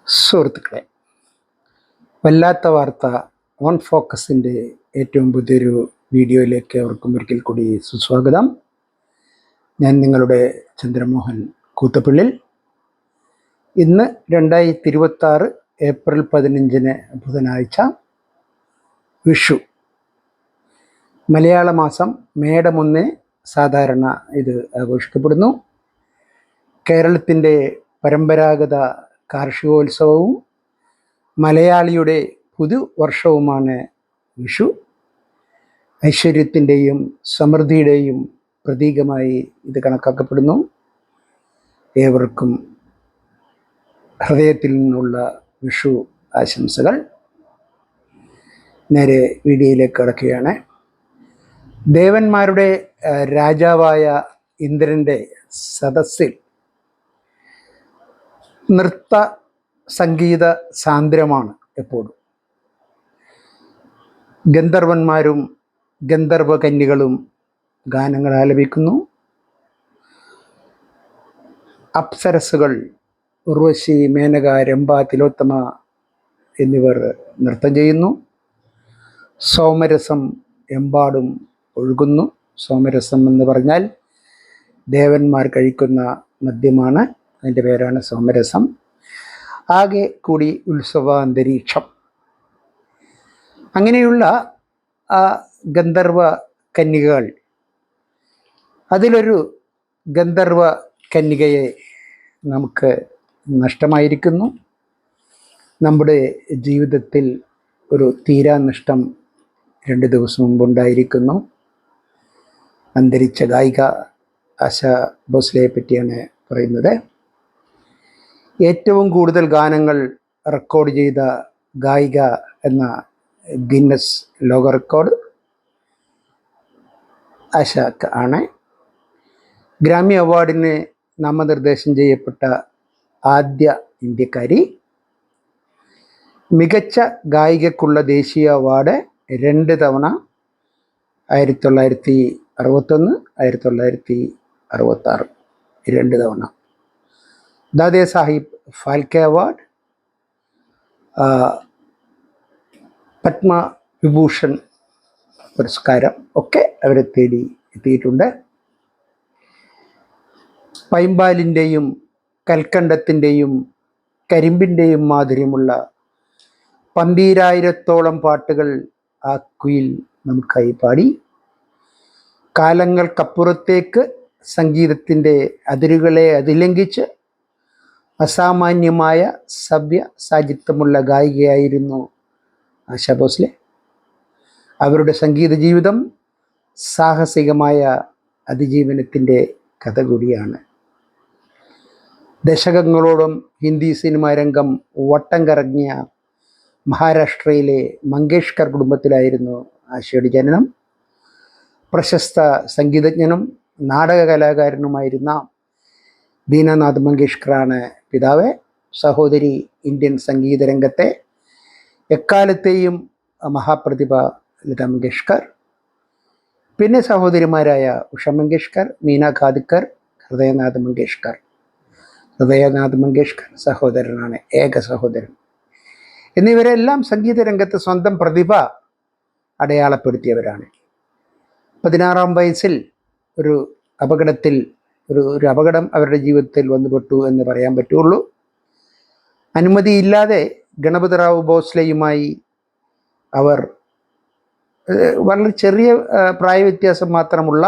സുഹൃത്തുക്കളെ, വല്ലാത്ത വാർത്ത ഓൺ ഫോക്കസിൻ്റെ ഏറ്റവും പുതിയൊരു വീഡിയോയിലേക്ക് അവർക്കും ഒരിക്കൽ കൂടി സുസ്വാഗതം. ഞാൻ നിങ്ങളുടെ ചന്ദ്രമോഹൻ കൂത്തപ്പള്ളിൽ. ഇന്ന് 2026 ഏപ്രിൽ 15 ബുധനാഴ്ച, വിഷു. മലയാള മാസം മേടം 1 സാധാരണ ഇത് ആഘോഷിക്കപ്പെടുന്നു. കേരളത്തിൻ്റെ പരമ്പരാഗത കാർഷികോത്സവവും മലയാളിയുടെ പുതുവർഷവുമാണ് വിഷു. ഐശ്വര്യത്തിൻ്റെയും സമൃദ്ധിയുടെയും പ്രതീകമായി ഇത് കണക്കാക്കപ്പെടുന്നു. ഏവർക്കും ഹൃദയത്തിൽ നിന്നുള്ള വിഷു ആശംസകൾ. നേരെ വീഡിയോയിലേക്ക് കടക്കുകയാണ്. ദേവന്മാരുടെ രാജാവായ ഇന്ദ്രൻ്റെ സദസ്സിൽ നൃത്ത സംഗീത സാന്ദ്രമാണ് എപ്പോഴും. ഗന്ധർവന്മാരും ഗന്ധർവകന്യകളും ഗാനങ്ങൾ ആലപിക്കുന്നു. അപ്സരസുകൾ ഉർവശി, മേനക, രംഭ, തിലോത്തമ എന്നിവർ നൃത്തം ചെയ്യുന്നു. സോമരസം എമ്പാടും ഒഴുകുന്നു. സോമരസം എന്ന് പറഞ്ഞാൽ ദേവന്മാർ കഴിക്കുന്ന മദ്യമാണ്. അതിൻ്റെ പേരാണ് സോമരസം. ആകെ കൂടി ഉത്സവാന്തരീക്ഷം. അങ്ങനെയുള്ള ആ ഗന്ധർവ കന്യകകൾ, അതിലൊരു ഗന്ധർവ കന്യകയെ നമുക്ക് നഷ്ടമായിരിക്കുന്നു. നമ്മുടെ ജീവിതത്തിൽ ഒരു തീരാനഷ്ടം 2 ദിവസം മുമ്പുണ്ടായിരിക്കുന്നു. അന്തരിച്ച ഗായിക ആശാ ഭോസ്ലെയെ പറ്റിയാണ് പറയുന്നത്. ഏറ്റവും കൂടുതൽ ഗാനങ്ങൾ റെക്കോർഡ് ചെയ്ത ഗായിക എന്ന ഗിന്നസ് ലോക റെക്കോർഡ് ആശാക്ക് ആണ്. ഗ്രാമി അവാർഡിന് നാമനിർദ്ദേശം ചെയ്യപ്പെട്ട ആദ്യ ഇന്ത്യക്കാരി. മികച്ച ഗായികക്കുള്ള ദേശീയ അവാർഡ് 2 തവണ, 1961, 1966, 2 തവണ. ദാദേ സാഹിബ് ഫാൽക്കെ അവാർഡ്, പത്മ വിഭൂഷൺ പുരസ്കാരം ഒക്കെ അവരെ തേടി എത്തിയിട്ടുണ്ട്. പൈമ്പാലിൻ്റെയും കൽക്കണ്ടത്തിൻ്റെയും കരിമ്പിൻ്റെയും മാധുര്യമുള്ള 12,000-ഓളം പാട്ടുകൾ ആ കുയിൽ നമുക്കായി പാടി. കാലങ്ങൾക്കപ്പുറത്തേക്ക് സംഗീതത്തിൻ്റെ അതിരുകളെ അതിലംഘിച്ച് അസാമാന്യമായ സവ്യ സാഹിത്യമുള്ള ഗായികയായിരുന്നു ആശാ ഭോസ്ലെ. അവരുടെ സംഗീത ജീവിതം സാഹസികമായ അതിജീവനത്തിൻ്റെ കഥ കൂടിയാണ്. ദശകങ്ങളോളം ഹിന്ദി സിനിമാ രംഗം വട്ടം കറങ്ങിയ മഹാരാഷ്ട്രയിലെ മങ്കേഷ്കർ കുടുംബത്തിലായിരുന്നു ആശയുടെ ജനനം. പ്രശസ്ത സംഗീതജ്ഞനും നാടക കലാകാരനുമായിരുന്ന ദീനനാഥ് മങ്കേഷ്കറാണ് പിതാവ്. സഹോദരി ഇന്ത്യൻ സംഗീത രംഗത്തെ എക്കാലത്തെയും മഹാപ്രതിഭ ലത മങ്കേഷ്കർ. പിന്നെ സഹോദരിമാരായ ഉഷ മങ്കേഷ്കർ, മീന ഖാദിക്കർ, ഹൃദയനാഥ് മങ്കേഷ്കർ. ഹൃദയനാഥ് മങ്കേഷ്കർ സഹോദരനാണ്, ഏക സഹോദരൻ. എന്നിവരെല്ലാം സംഗീത രംഗത്ത് സ്വന്തം പ്രതിഭ അടയാളപ്പെടുത്തിയവരാണ്. 16-ാം വയസ്സിൽ ഒരു അപകടം അവരുടെ ജീവിതത്തിൽ വന്നുപെട്ടു എന്ന് പറയാൻ പറ്റുള്ളൂ. അനുമതിയില്ലാതെ ഗണപതിറാവു ഭോസ്ലെയുമായി അവർ, വളരെ ചെറിയ പ്രായവ്യത്യാസം മാത്രമുള്ള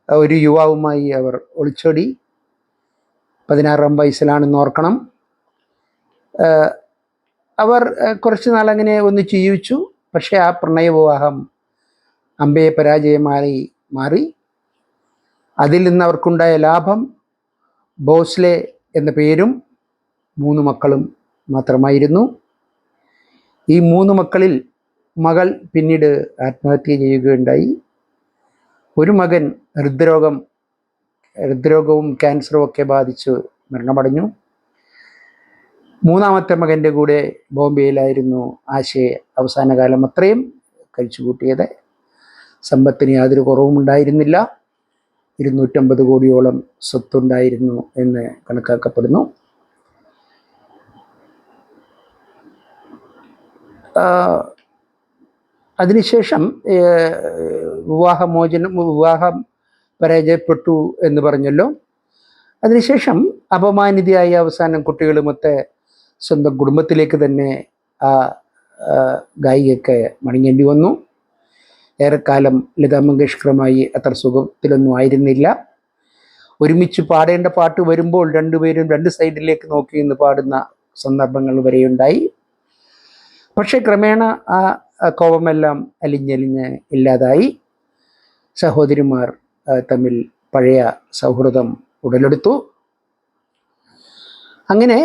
ഒരു യുവാവുമായി അവർ ഒളിച്ചോടി. 16-ാം വയസ്സിലാണെന്ന് ഓർക്കണം. അവർ കുറച്ച് നാൾ അങ്ങനെ ഒന്നിച്ച് ജീവിച്ചു. പക്ഷേ ആ പ്രണയവിവാഹം അമ്പയെ പരാജയമായി മാറി. അതിൽ നിന്ന് അവർക്കുണ്ടായ ലാഭം ഭോസ്ലെ എന്ന പേരും 3 മക്കളും മാത്രമായിരുന്നു. ഈ 3 മക്കളിൽ മകൾ പിന്നീട് ആത്മഹത്യ ചെയ്യുകയുണ്ടായി. ഒരു മകൻ ഹൃദ്രോഗവും ക്യാൻസറും ഒക്കെ ബാധിച്ച് മരണമടഞ്ഞു. 3-ാമത്തെ മകൻ്റെ കൂടെ ബോംബെയിലായിരുന്നു ആശയെ അവസാന കാലം അത്രയും കഴിച്ചുകൂട്ടിയത്. സമ്പത്തിന് യാതൊരു കുറവുമുണ്ടായിരുന്നില്ല. 250 കോടിയോളം സ്വത്തുണ്ടായിരുന്നു എന്ന് കണക്കാക്കപ്പെടുന്നു. അതിനുശേഷം വിവാഹം പരാജയപ്പെട്ടു എന്ന് പറഞ്ഞല്ലോ. അതിനുശേഷം അപമാനിതയായി അവസാനം കുട്ടികളുമൊത്തെ സ്വന്തം കുടുംബത്തിലേക്ക് തന്നെ ആ ഗായികയ്ക്ക് മടങ്ങേണ്ടി വന്നു. ഏറെക്കാലം ലതാ മങ്കേഷ്കറുമായി അത്ര സുഖത്തിലൊന്നും ആയിരുന്നില്ല. ഒരുമിച്ച് പാടേണ്ട പാട്ട് വരുമ്പോൾ രണ്ടുപേരും രണ്ട് സൈഡിലേക്ക് നോക്കി നിന്ന് പാടുന്ന സന്ദർഭങ്ങൾ വരെയുണ്ടായി. പക്ഷെ ക്രമേണ ആ കോപമെല്ലാം അലിഞ്ഞലിഞ്ഞ് ഇല്ലാതായി. സഹോദരിമാർ തമ്മിൽ പഴയ സൗഹൃദം ഉടലെടുത്തു. അങ്ങനെ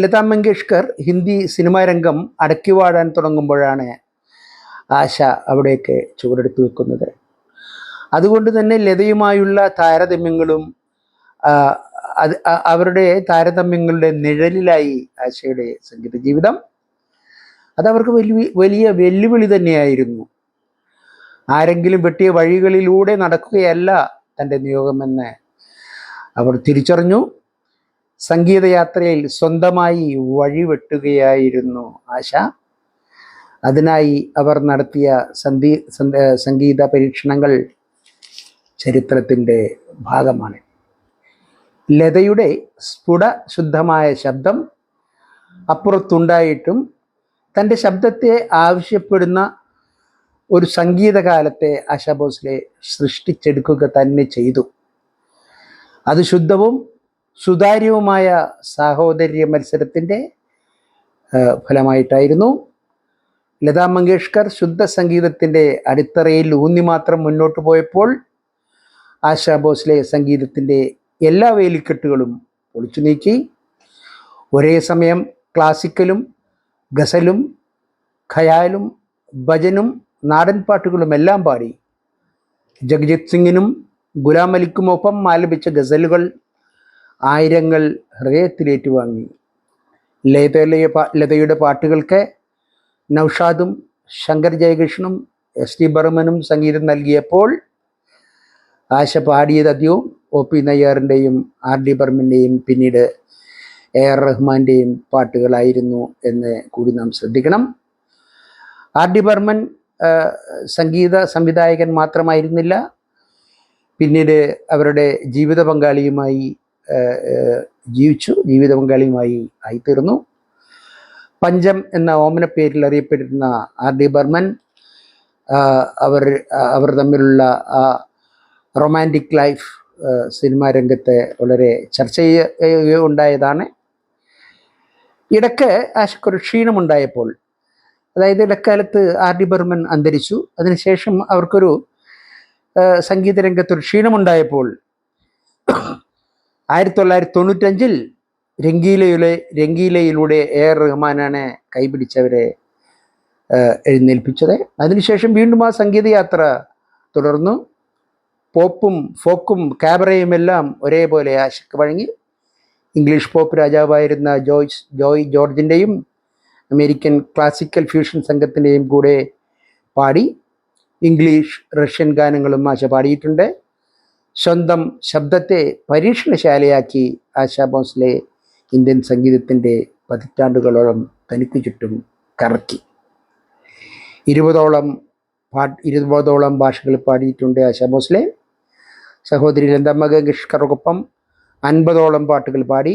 ലതാ മങ്കേഷ്കർ ഹിന്ദി സിനിമാ രംഗം അടക്കി വാഴാൻ തുടങ്ങുമ്പോഴാണ് ആശ അവിടേക്ക് ചുവടെടുത്ത് വെക്കുന്നത്. അതുകൊണ്ട് തന്നെ ലതയുമായുള്ള താരതമ്യങ്ങളും അവരുടെ താരതമ്യങ്ങളുടെ നിഴലിലായി ആശയുടെ സംഗീത ജീവിതം. അതവർക്ക് വലിയ വെല്ലുവിളി തന്നെയായിരുന്നു. ആരെങ്കിലും വെട്ടിയ വഴികളിലൂടെ നടക്കുകയല്ല തൻ്റെ നിയോഗമെന്ന് അവർ തിരിച്ചറിഞ്ഞു. സംഗീതയാത്രയിൽ സ്വന്തമായി വഴിവെട്ടുകയായിരുന്നു ആശ. അതിനായി അവർ നടത്തിയ സംഗീത പരീക്ഷണങ്ങൾ ചരിത്രത്തിൻ്റെ ഭാഗമാണ്. ലതയുടെ സ്ഫുട ശുദ്ധമായ ശബ്ദം അപ്പുറത്തുണ്ടായിട്ടും തൻ്റെ ശബ്ദത്തെ ആവശ്യപ്പെടുന്ന ഒരു സംഗീതകാലത്തെ ആശാ ഭോസ്ലെ സൃഷ്ടിച്ചെടുക്കുക തന്നെ ചെയ്തു. അത് ശുദ്ധവും സുതാര്യവുമായ സാഹോദര്യ മത്സരത്തിൻ്റെ ഫലമായിട്ടായിരുന്നു. ലതാ മങ്കേഷ്കർ ശുദ്ധ സംഗീതത്തിൻ്റെ അടിത്തറയിൽ ഊന്നി മാത്രം മുന്നോട്ട് പോയപ്പോൾ ആശാ ഭോസ്ലെ സംഗീതത്തിൻ്റെ എല്ലാ വേലിക്കെട്ടുകളും പൊളിച്ചു നീക്കി. ഒരേ സമയം ക്ലാസിക്കലും ഗസലും ഖയാലും ഭജനും നാടൻ പാട്ടുകളുമെല്ലാം പാടി. ജഗ്ജിത് സിംഗിനും ഗുലാം അലിക്കുമൊപ്പം ആലപിച്ച ഗസലുകൾ ആയിരങ്ങൾ ഹൃദയത്തിലേറ്റുവാങ്ങി. ലതയുടെ പാട്ടുകൾക്ക് നൗഷാദും ശങ്കർ ജയകൃഷ്ണനും എസ് ടി ബർമനും സംഗീതം നൽകിയപ്പോൾ ആശ പാടിയത് അധികവും ഒ പി നയ്യാറിൻ്റെയും ആർ ഡി ബർമൻ്റെയും പിന്നീട് എ ആർ റഹ്മാൻ്റെയും പാട്ടുകളായിരുന്നു എന്ന് കൂടി നാം ശ്രദ്ധിക്കണം. ആർ ഡി ബർമൻ സംഗീത സംവിധായകൻ മാത്രമായിരുന്നില്ല, പിന്നീട് അവരുടെ ജീവിത പങ്കാളിയുമായി ജീവിത പങ്കാളിയുമായി ആയിത്തീർന്നു. പഞ്ചം എന്ന ഓമന പേരിൽ അറിയപ്പെട്ടിരുന്ന ആർ ഡി ബർമൻ അവർ തമ്മിലുള്ള ആ റൊമാൻറ്റിക് ലൈഫ് സിനിമാ രംഗത്ത് വളരെ ചർച്ച ചെയ്യുകയുണ്ടായതാണ്. ഇടയ്ക്ക് ആശയ്ക്കൊരു ക്ഷീണമുണ്ടായപ്പോൾ, അതായത് ഇടക്കാലത്ത് ആർ ഡി ബർമൻ അന്തരിച്ചു. അതിനുശേഷം അവർക്കൊരു സംഗീത രംഗത്തൊരു ക്ഷീണമുണ്ടായപ്പോൾ 1995 രംഗീലയിലൂടെ എ ആർ റഹ്മാനാണ് കൈപിടിച്ചവരെ എഴുന്നേൽപ്പിച്ചത്. അതിനുശേഷം വീണ്ടും ആ സംഗീതയാത്ര തുടർന്നു. പോപ്പും ഫോക്കും കാബറയും എല്ലാം ഒരേപോലെ ആശയ്ക്ക് വഴങ്ങി. ഇംഗ്ലീഷ് പോപ്പ് രാജാവായിരുന്ന ജോയ് ജോർജിൻ്റെയും അമേരിക്കൻ ക്ലാസിക്കൽ ഫ്യൂഷൻ സംഘത്തിൻ്റെയും കൂടെ പാടി. ഇംഗ്ലീഷ് റഷ്യൻ ഗാനങ്ങളും ആശ പാടിയിട്ടുണ്ട്. സ്വന്തം ശബ്ദത്തെ പരീക്ഷണശാലയാക്കി ആശാ ഭോസ്ലെ ഇന്ത്യൻ സംഗീതത്തിൻ്റെ പതിറ്റാണ്ടുകളോളം തനിക്ക് ചുറ്റും കറക്കി. 20ഓളം ഭാഷകൾ പാടിയിട്ടുണ്ട് ആശാ ഭോസ്ലെ. സഹോദരി ലതാ മങ്കേഷ്കർക്കൊപ്പം 50ഓളം പാട്ടുകൾ പാടി.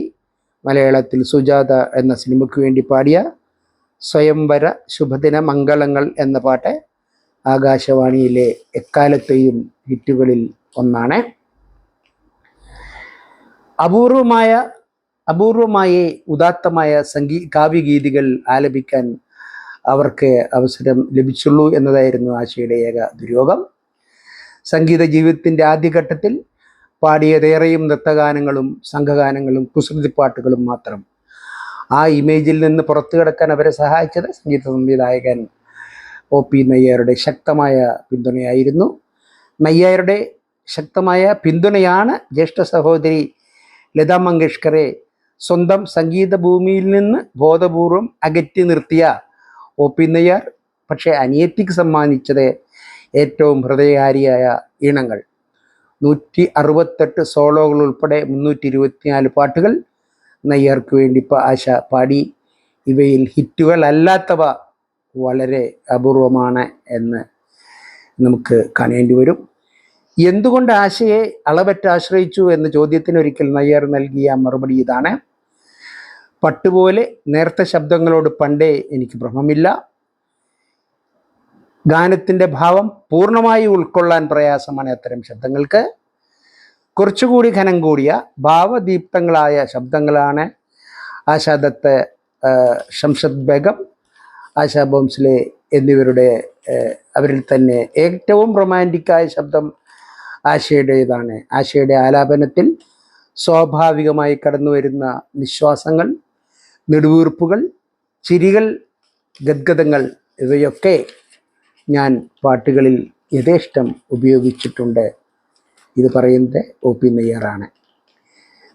മലയാളത്തിൽ സുജാത എന്ന സിനിമയ്ക്ക് വേണ്ടി പാടിയ സ്വയംവര ശുഭദിന മംഗളങ്ങൾ എന്ന പാട്ട് ആകാശവാണിയിലെ എക്കാലത്തെയും ഹിറ്റുകളിൽ ഒന്നാണ്. അപൂർവമായ ഉദാത്തമായ കാവ്യഗീതികൾ ആലപിക്കാൻ അവർക്ക് അവസരം ലഭിച്ചുള്ളൂ എന്നതായിരുന്നു ആശയുടെ ഏക ദുര്യോഗം. സംഗീത ജീവിതത്തിൻ്റെ ആദ്യഘട്ടത്തിൽ പാടിയതേറെയും നൃത്തഗാനങ്ങളും സംഘഗാനങ്ങളും കുസൃതിപ്പാട്ടുകളും മാത്രം. ആ ഇമേജിൽ നിന്ന് പുറത്തു കിടക്കാൻ അവരെ സഹായിച്ചത് സംഗീത സംവിധായകൻ ഒ പി നയ്യാറുടെ ശക്തമായ പിന്തുണയായിരുന്നു. നയ്യാറുടെ ശക്തമായ പിന്തുണയാണ് ജ്യേഷ്ഠ സഹോദരി ലതാ മങ്കേഷ്കറെ സ്വന്തം സംഗീത ഭൂമിയിൽ നിന്ന് ബോധപൂർവം അകറ്റി നിർത്തിയ ഒ പി നയ്യാർ പക്ഷേ അനിയത്തിക്ക് സമ്മാനിച്ചത് ഏറ്റവും ഹൃദയകാരിയായ ഈണങ്ങൾ. 168 സോളോകൾ ഉൾപ്പെടെ 324 പാട്ടുകൾ നയ്യാർക്ക് വേണ്ടി ആശ പാടി. ഇവയിൽ ഹിറ്റുകൾ അല്ലാത്തവ വളരെ അപൂർവമാണ് എന്ന് നമുക്ക് കാണേണ്ടി വരും. എന്തുകൊണ്ട് ആശയെ അളവറ്റ് ആശ്രയിച്ചു എന്ന ചോദ്യത്തിന് ഒരിക്കൽ നയ്യർ നൽകിയ മറുപടി ഇതാണ്: പട്ടുപോലെ നേർത്ത ശബ്ദങ്ങളോട് പണ്ടേ എനിക്ക് ഭ്രമമില്ല. ഗാനത്തിൻ്റെ ഭാവം പൂർണ്ണമായി ഉൾക്കൊള്ളാൻ പ്രയാസമാണ് അത്തരം ശബ്ദങ്ങൾക്ക്. കുറച്ചുകൂടി ഘനം കൂടിയ ഭാവദീപ്തങ്ങളായ ശബ്ദങ്ങളാണ് ആശാ ദത്ത്, ഷംഷദ് ബേഗം, ആശാ ഭോംസ്ലെ എന്നിവരുടെ അവരിൽ തന്നെ ഏറ്റവും റൊമാൻറ്റിക്കായ ശബ്ദം ആശയുടേതാണ്. ആശയുടെ ആലാപനത്തിൽ സ്വാഭാവികമായി കടന്നു വരുന്ന നിശ്വാസങ്ങൾ, നെടുവീർപ്പുകൾ, ചിരികൾ, ഗദ്ഗതങ്ങൾ ഇവയൊക്കെ ഞാൻ പാട്ടുകളിൽ യഥേഷ്ടം ഉപയോഗിച്ചിട്ടുണ്ട്. ഇത് പറയുന്നത് OP നയ്യറാണ്.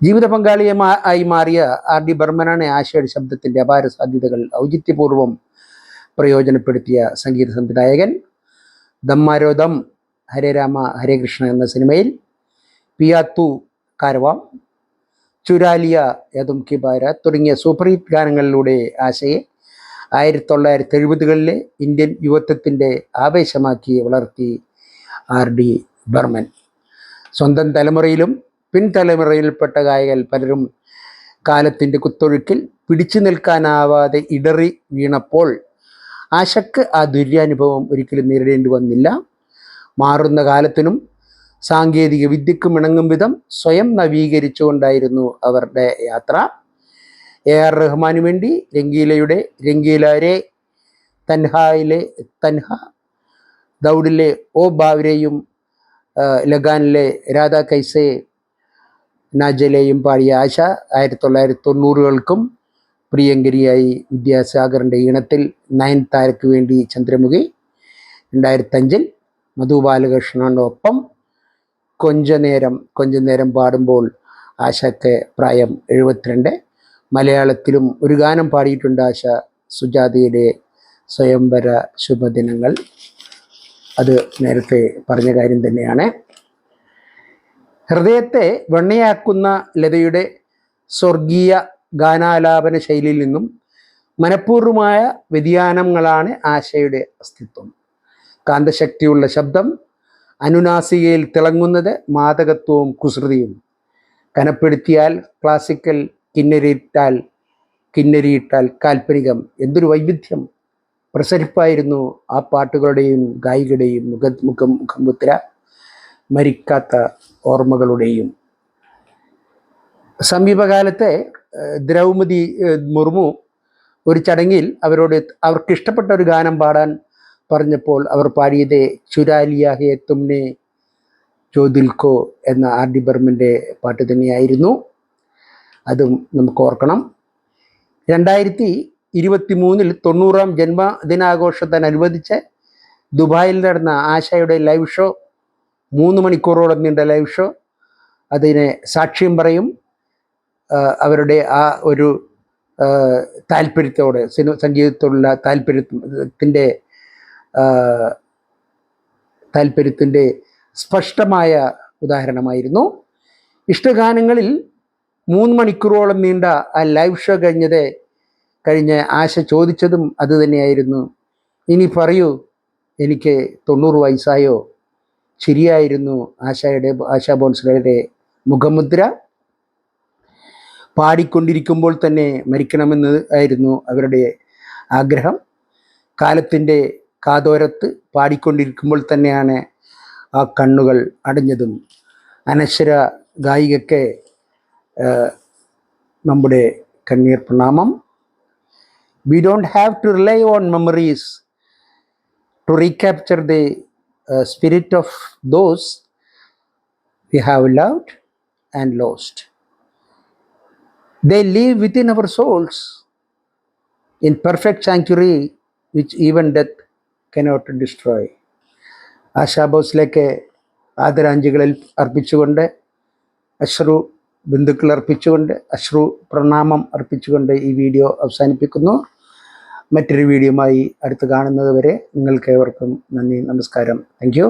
ജീവിത പങ്കാളിയായി മാറിയ R.D. ബർമനാണ് ആശയുടെ ശബ്ദത്തിൻ്റെ അപാര സാധ്യതകൾ ഔചിത്യപൂർവ്വം പ്രയോജനപ്പെടുത്തിയ സംഗീത സംവിധായകൻ. ദമ്മാരോദം, ഹരേ രാമ ഹരേ കൃഷ്ണ എന്ന സിനിമയിൽ പിയാത്തു കാരവാം, ചുരാലിയ യദും കി ബാരാത്ത് തുടങ്ങിയ സൂപ്പർ ഹിറ്റ് ഗാനങ്ങളിലൂടെ ആശയെ 1970-കളിലെ ഇന്ത്യൻ യുവത്വത്തിൻ്റെ ആവേശമാക്കി വളർത്തി R.D. ബർമൻ. സ്വന്തം തലമുറയിലും പിൻതലമുറയിൽപ്പെട്ട ഗായകർ പലരും കാലത്തിൻ്റെ കുത്തൊഴുക്കിൽ പിടിച്ചു നിൽക്കാനാവാതെ ഇടറി വീണപ്പോൾ ആശയ്ക്ക് ആ ദുര്യാനുഭവം ഒരിക്കലും നേരിടേണ്ടി വന്നില്ല. മാറുന്ന കാലത്തിനും സാങ്കേതിക വിദ്യക്കും ഇണങ്ങും വിധം സ്വയം നവീകരിച്ചുകൊണ്ടായിരുന്നു അവരുടെ യാത്ര. AR റഹ്മാനു വേണ്ടി രംഗീലയുടെ രംഗീലരെ, തൻഹായിലെ തൻഹ, ദൗഡിലെ ഓ ബാവരെയും ലഗാനിലെ രാധാ കൈസെ നാജലെയും പാടിയ ആശ 1990-കൾക്കും പ്രിയങ്കരിയായി വിദ്യാസാഗറിൻ്റെ ഈണത്തിൽ നയൻതാരയ്ക്ക് വേണ്ടി ചന്ദ്രമുഖി, 2005-ൽ മധു ബാലകൃഷ്ണനോടൊപ്പം കൊഞ്ച നേരം പാടുമ്പോൾ ആശയ്ക്ക് പ്രായം 72. മലയാളത്തിലും ഒരു ഗാനം പാടിയിട്ടുണ്ട് ആശ, സുജാതയുടെ സ്വയംവര ശുഭദിനങ്ങൾ. അത് നേരത്തെ പറഞ്ഞ കാര്യം തന്നെയാണ്. ഹൃദയത്തെ വെണ്ണയാക്കുന്ന ലതയുടെ സ്വർഗീയ ഗാനാലാപന ശൈലിയിൽ നിന്നും മനഃപൂർവമായ വ്യതിയാനങ്ങളാണ് ആശയുടെ അസ്തിത്വം. കാന്തശക്തിയുള്ള ശബ്ദം, അനുനാസികയിൽ തിളങ്ങുന്നത് മാദകത്വവും കുസൃതിയും. കനപ്പെടുത്തിയാൽ ക്ലാസിക്കൽ, കിന്നരിയിട്ടാൽ കാൽപ്പനികം. എന്തൊരു വൈവിധ്യം, പ്രസരിപ്പായിരുന്നു ആ പാട്ടുകളുടെയും ഗായികയുടെയും മുഖമുദ്ര, മരിക്കാത്ത ഓർമ്മകളുടെയും. സമീപകാലത്തെ ദ്രൗപദി മുർമു ഒരു ചടങ്ങിൽ അവർക്കിഷ്ടപ്പെട്ട ഒരു ഗാനം പാടാൻ പറഞ്ഞപ്പോൾ അവർ പാടിയത് ചുരാലിയ ഹേ തുമ്നെ ജോ ദിൽ കോ എന്ന R.D. ബർമൻ്റെ പാട്ട് തന്നെയായിരുന്നു. അതും നമുക്ക് ഓർക്കണം. 2023-ൽ 90-ാം ജന്മദിനാഘോഷത്തിനനുബന്ധിച്ച് ദുബായിൽ നടന്ന ആശയുടെ ലൈവ് ഷോ, 3 മണിക്കൂറോളം നീണ്ട ലൈവ് ഷോ, അതിനെ സാക്ഷ്യം പറയും. അവരുടെ ആ ഒരു താല്പര്യത്തോടെ, സംഗീതത്തോടുള്ള താല്പര്യത്തിൻ്റെ സ്പഷ്ടമായ ഉദാഹരണമായിരുന്നു. ഇഷ്ടഗാനങ്ങളിൽ 3 മണിക്കൂറോളം നീണ്ട ആ ലൈവ് ഷോ കഴിഞ്ഞ് ആശ ചോദിച്ചതും അതുതന്നെയായിരുന്നു. ഇനി പറയൂ, എനിക്ക് 90 വയസ്സായോ? ശരിയായിരുന്നു ആശാ ഭോംസ്ലെയുടെ മുഖമുദ്ര. പാടിക്കൊണ്ടിരിക്കുമ്പോൾ തന്നെ മരിക്കണമെന്ന് ആയിരുന്നു അവരുടെ ആഗ്രഹം. കാലത്തിൻ്റെ കാതോരത്ത് പാടിക്കൊണ്ടിരിക്കുമ്പോൾ തന്നെയാണ് ആ കണ്ണുകൾ അടഞ്ഞതും. അനശ്വര ഗായികയ്ക്ക് നമ്മുടെ കണ്ണീർ പ്രണാമം. We don't have to rely on memories to recapture the spirit of those we have loved and lost. They live within our souls in perfect sanctuary which even death cannot destroy. ASHA ഭോസ്ലേക്ക് ആദരാഞ്ജലികൾ അർപ്പിച്ചുകൊണ്ട്, അശ്രു ബന്ധുക്കൾ അർപ്പിച്ചുകൊണ്ട്, അശ്രു പ്രണാമം അർപ്പിച്ചുകൊണ്ട് ഈ video അവസാനിപ്പിക്കുന്നു. മറ്റൊരു വീഡിയോയുമായി അടുത്ത് കാണുന്നത് വരെ നിങ്ങൾക്ക് ഏവർക്കും നന്ദി, നമസ്കാരം. Thank you.